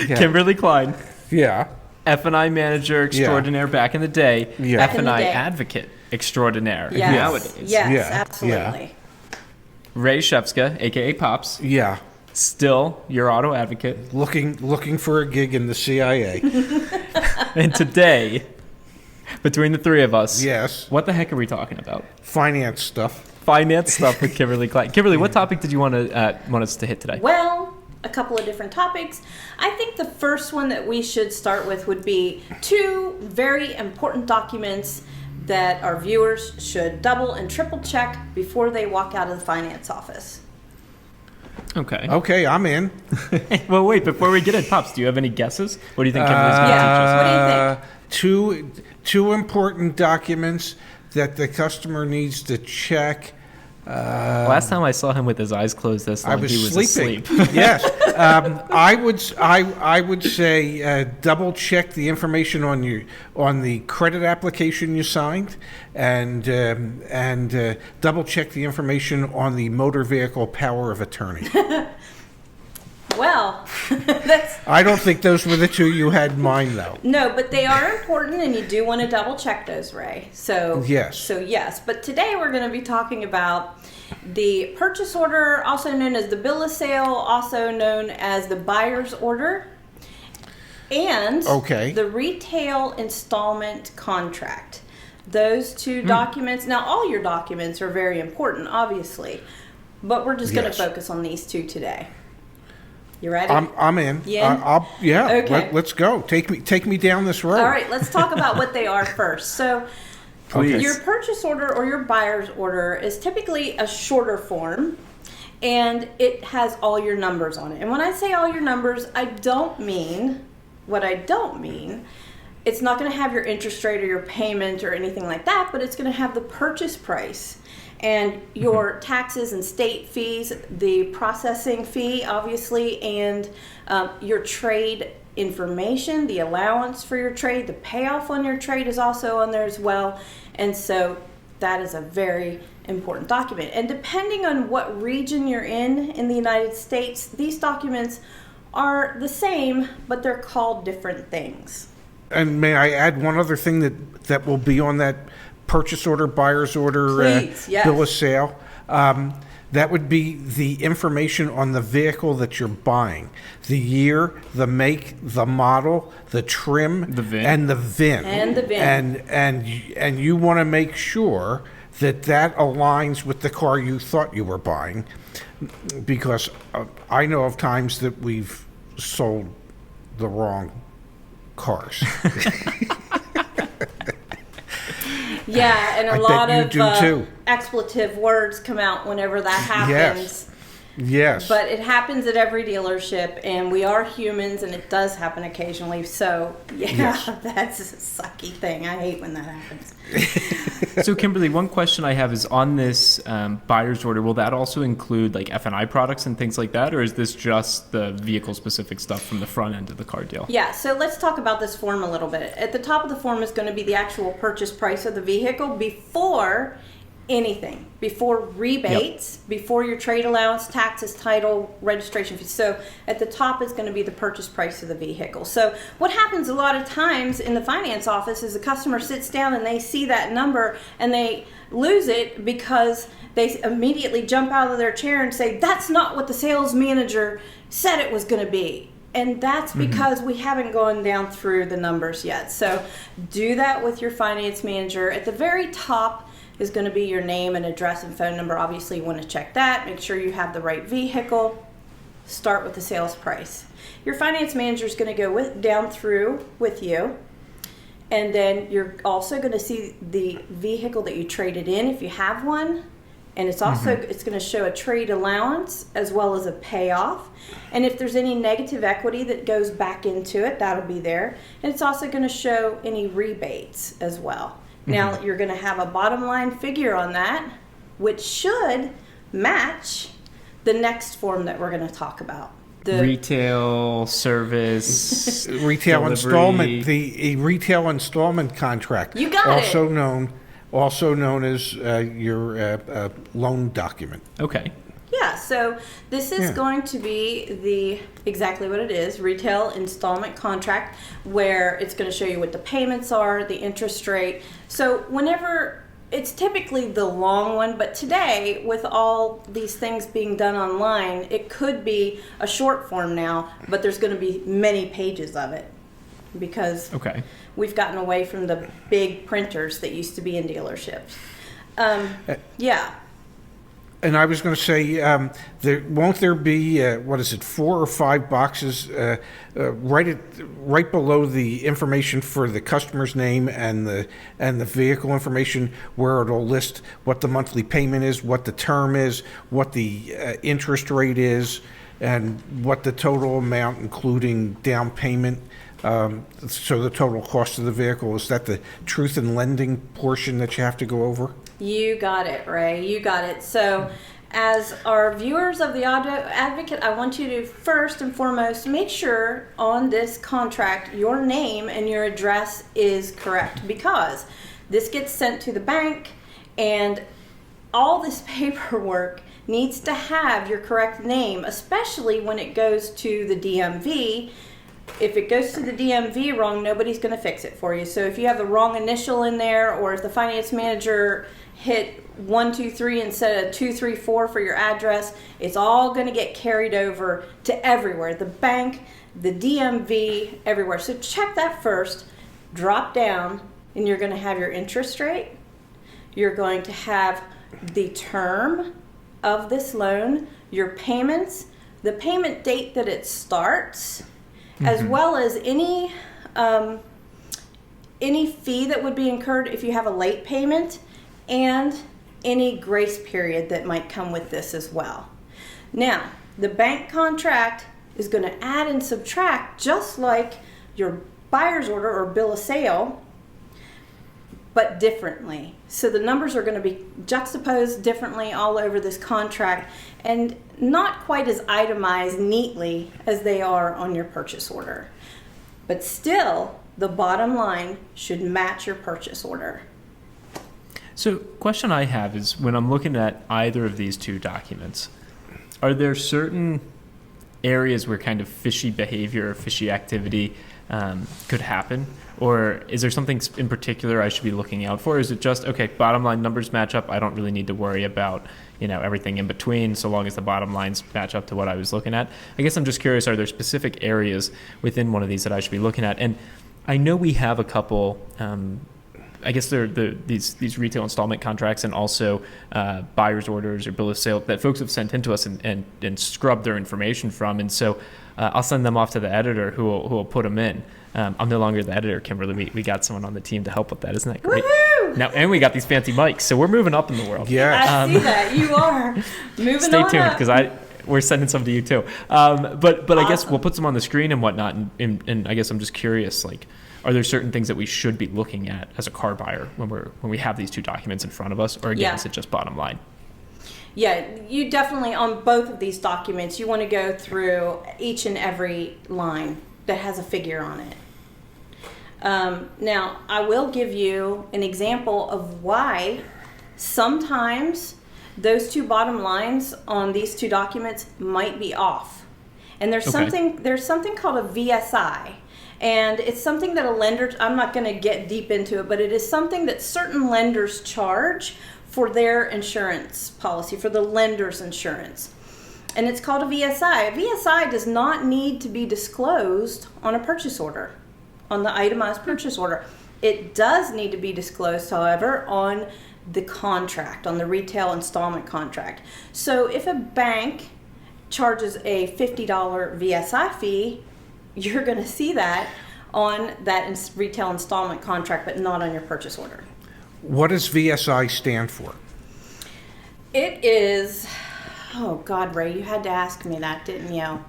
Kimberly Klein, Yeah. F&I manager extraordinaire back in the day, Yeah. F&I advocate extraordinaire Yes. nowadays. Yes, Yeah. absolutely. Ray Shevska, a.k.a. Pops, Yeah. still your auto advocate. Looking for a gig in the CIA. And today, between the three of us, Yes. what the heck are we talking about? Finance stuff. Finance stuff with Kimberly Klein. Kimberly, what topic did you want us to hit today? Well, a couple of different topics. I think the first one that we should start with would be two very important documents that our viewers should double and triple check before they walk out of the finance office. Okay. Okay, I'm in. Well, wait, before we get in, Pops, do you have any guesses? What do you think Kimberly's going to teach us? What do you think? Two important documents that the customer needs to check. Last time I saw him with his eyes closed this long, I was he was sleeping. asleep. Yes, I would say double check the information on the credit application you signed, and double check the information on the motor vehicle power of attorney. Well, that's I don't think those were the two you had in mind, though. no, but they are important, and you do want to double check those, Ray. So yes. But today we're going to be talking about the purchase order, also known as the bill of sale, also known as the buyer's order, and the retail installment contract. Those two documents. Now, all your documents are very important, obviously, but we're just going to focus on these two today. You ready? I'm in. Yeah. Okay. Let's go. Take me down this road. All right. Let's talk about what they are first. So, Please. your purchase order or your buyer's order is typically a shorter form, and it has all your numbers on it. And when I say all your numbers, I don't mean it's not going to have your interest rate or your payment or anything like that, but it's going to have the purchase price and your taxes and state fees, the processing fee, obviously, and your trade information, the allowance for your trade, the payoff on your trade is also on there as well. And so that is a very important document. And depending on what region you're in the United States, these documents are the same, but they're called different things. And may I add one other thing that will be on that purchase order, buyer's order, Please, yes. bill of sale? That would be the information on the vehicle that you're buying. The year, the make, the model, the trim, The VIN. and the VIN. And the VIN. And you want to make sure that aligns with the car you thought you were buying, because I know of times that we've sold the wrong cars. Yeah, and I a lot bet you of do too. expletive words come out whenever that happens. Yes. But it happens at every dealership, and we are humans, and it does happen occasionally. So, that's a sucky thing. I hate when that happens. So, Kimberly, one question I have is on this buyer's order, will that also include like F&I products and things like that, or is this just the vehicle-specific stuff from the front end of the car deal? Yeah, so let's talk about this form a little bit. At the top of the form is going to be the actual purchase price of the vehicle before anything, before rebates, before your trade allowance, taxes, title, registration fees. So at the top is going to be the purchase price of the vehicle. So what happens a lot of times in the finance office is the customer sits down and they see that number and they lose it because they immediately jump out of their chair and say, that's not what the sales manager said it was going to be. And that's because we haven't gone down through the numbers yet. So do that with your finance manager. At the very top is going to be your name and address and phone number. Obviously, you want to check that. Make sure you have the right vehicle. Start with the sales price. Your finance manager is going to go down through with you. And then you're also going to see the vehicle that you traded in if you have one. And it's also it's going to show a trade allowance as well as a payoff. And if there's any negative equity that goes back into it, that'll be there. And it's also going to show any rebates as well. Now, you're going to have a bottom line figure on that, which should match the next form that we're going to talk about. The retail service, retail delivery. installment, the retail installment contract. You got also known as your loan document. Okay. Yeah, So this is Yeah. going to be the exactly what it is, retail installment contract, where it's going to show you what the payments are, the interest rate. So whenever it's typically the long one, but today with all these things being done online, it could be a short form now, but there's going to be many pages of it because Okay. we've gotten away from the big printers that used to be in dealerships. Yeah. And I was going to say, won't there be, 4 or 5 boxes right below the information for the customer's name and the vehicle information, where it'll list what the monthly payment is, what the term is, what the interest rate is, and what the total amount, including down payment, so the total cost of the vehicle? Is that the truth in lending portion that you have to go over? You got it, Ray. You got it. So, as our viewers of the Auto Advocate, I want you to first and foremost make sure on this contract your name and your address is correct, because this gets sent to the bank and all this paperwork needs to have your correct name, especially when it goes to the DMV. If it goes to the DMV wrong, nobody's going to fix it for you. So if you have the wrong initial in there, or if the finance manager hit 123 instead of 234 for your address, it's all going to get carried over to everywhere, the bank, the DMV, everywhere. So check that first, drop down, and you're going to have your interest rate. You're going to have the term of this loan, your payments, the payment date that it starts, as well as any fee that would be incurred if you have a late payment, and any grace period that might come with this as well. Now, the bank contract is going to add and subtract just like your buyer's order or bill of sale, but differently. So the numbers are going to be juxtaposed differently all over this contract and not quite as itemized neatly as they are on your purchase order. But still, the bottom line should match your purchase order. So, question I have is, when I'm looking at either of these two documents, are there certain areas where kind of fishy behavior or fishy activity could happen? Or is there something in particular I should be looking out for? Is it just, okay, bottom line numbers match up, I don't really need to worry about, everything in between, so long as the bottom lines match up to what I was looking at? I guess I'm just curious, are there specific areas within one of these that I should be looking at? And I know we have a couple, I guess they're these retail installment contracts, and also buyer's orders or bill of sale that folks have sent into us and scrubbed their information from. And so I'll send them off to the editor who will put them in. I'm no longer the editor, Kimberly. We got someone on the team to help with that. Isn't that great? Woohoo! Now, and we got these fancy mics, so we're moving up in the world. Yeah. I see that. You are. Moving Stay on tuned, up. because we're sending some to you too. But I guess Awesome. we'll put some on the screen and whatnot. And I guess I'm just curious, are there certain things that we should be looking at as a car buyer when we have these two documents in front of us, or again, Yeah. is it just bottom line? Yeah, you definitely, on both of these documents, you want to go through each and every line that has a figure on it. Now, I will give you an example of why sometimes those two bottom lines on these two documents might be off. And there's something called a VSI. And it's something that a lender, I'm not going to get deep into it, but it is something that certain lenders charge for their insurance policy, for the lender's insurance. And it's called a VSI. A VSI does not need to be disclosed on a purchase order, on the itemized purchase order. It does need to be disclosed, however, on the contract, on the retail installment contract. So if a bank charges a $50 VSI fee, you're going to see that on that retail installment contract, but not on your purchase order. What does VSI stand for? It is, oh God, Ray, you had to ask me that, didn't you?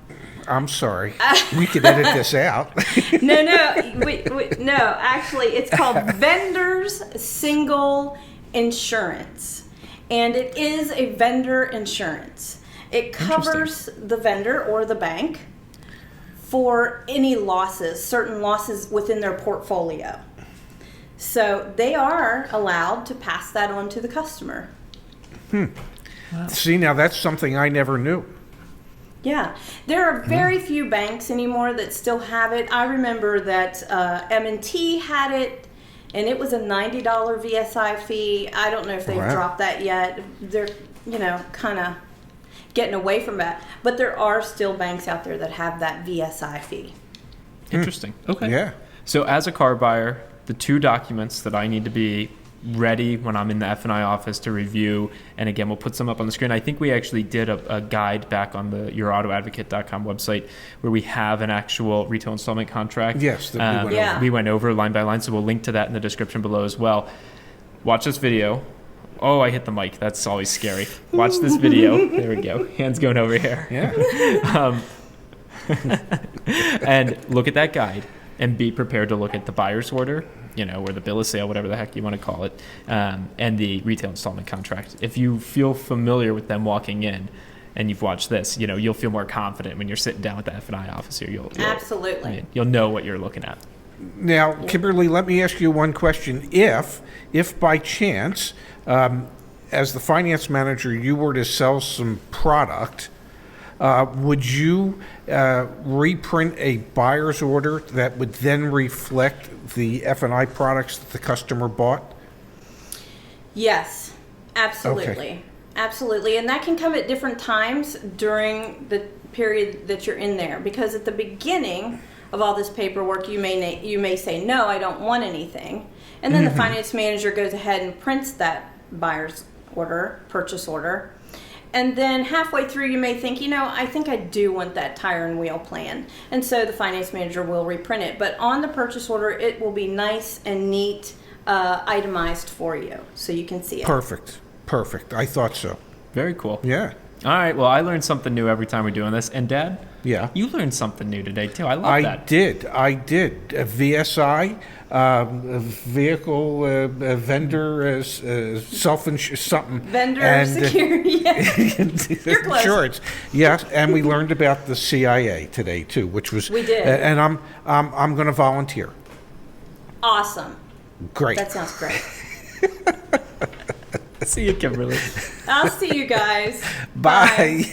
I'm sorry. We could edit this out. No, actually, it's called Vendor's Single Insurance. And it is a vendor insurance. It covers the vendor or the bank for any losses, certain losses within their portfolio. So they are allowed to pass that on to the customer. See, now that's something I never knew. Yeah, there are very few banks anymore that still have it. I remember that M&T had it, and it was a $90 VSI fee. I don't know if they've Wow. dropped that yet. They're, kind of getting away from that. But there are still banks out there that have that VSI fee. Interesting. Okay. Yeah. So as a car buyer, the two documents that I need to be ready when I'm in the F&I office to review, and again, we'll put some up on the screen. I think we actually did a guide back on the yourautoadvocate.com website where we have an actual retail installment contract. Yes, that we went Yeah. over. We went over line by line, so we'll link to that in the description below as well. Watch this video. Oh, I hit the mic. That's always scary. Watch this video. There we go. Hands going over here. Yeah. And look at that guide and be prepared to look at the buyer's order, or the bill of sale, whatever the heck you want to call it, and the retail installment contract. If you feel familiar with them walking in and you've watched this, you'll feel more confident when you're sitting down with the F&I officer. Absolutely. You'll know what you're looking at. Now, Kimberly, let me ask you one question. If by chance, as the finance manager, you were to sell some product, would you reprint a buyer's order that would then reflect the F&I products that the customer bought? Yes, absolutely. Okay. Absolutely. And that can come at different times during the period that you're in there. Because at the beginning of all this paperwork, you may say, no, I don't want anything. And then the finance manager goes ahead and prints that buyer's order, purchase order. And then halfway through, you may think, I think I do want that tire and wheel plan. And so the finance manager will reprint it. But on the purchase order, it will be nice and neat, itemized for you so you can see it. Perfect. I thought so. Very cool. Yeah. All right. Well, I learned something new every time we're doing this. And Dad, Yeah. you learned something new today too. I love that. I did. VSI, vehicle vendor, something. Vendor security. Yes. You're close. Insurance. Yes, and we learned about the CIA today too, which was. We did. And I'm going to volunteer. Awesome. Great. That sounds great. See you, Kimberly. I'll see you guys. Bye.